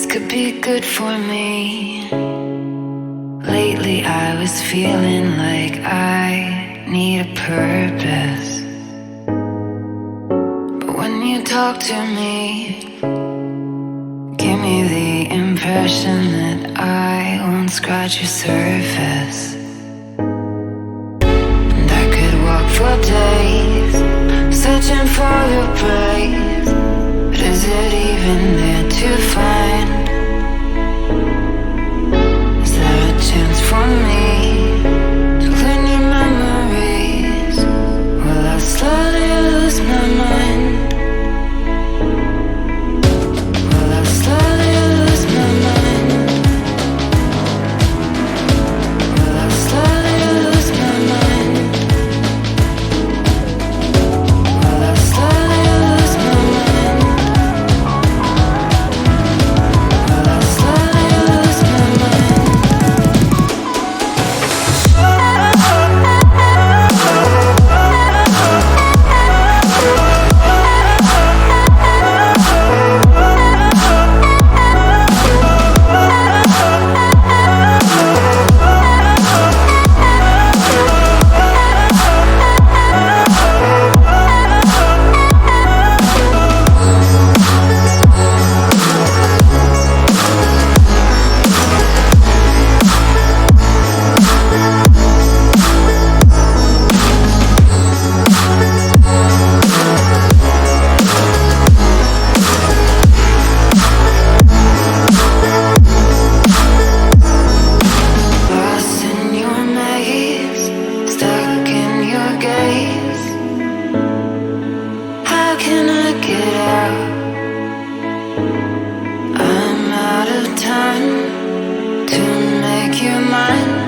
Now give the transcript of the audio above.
could be good for me. Lately I was feeling like I need a purpose. But when you talk to me, give me the impression that I won't scratch your surface. And I could walk for days, searching for your praise. But is it even there to find? Is there a chance for me to learn your memories? Will I slowly lose my mind? Will I slowly lose my mind? Will I slowly lose my mind? Will I slowly lose my mind? Will I slowly lose my mind? Lost in your maze, stuck in your gaze. How can I get out? I'm out of time to make you mine.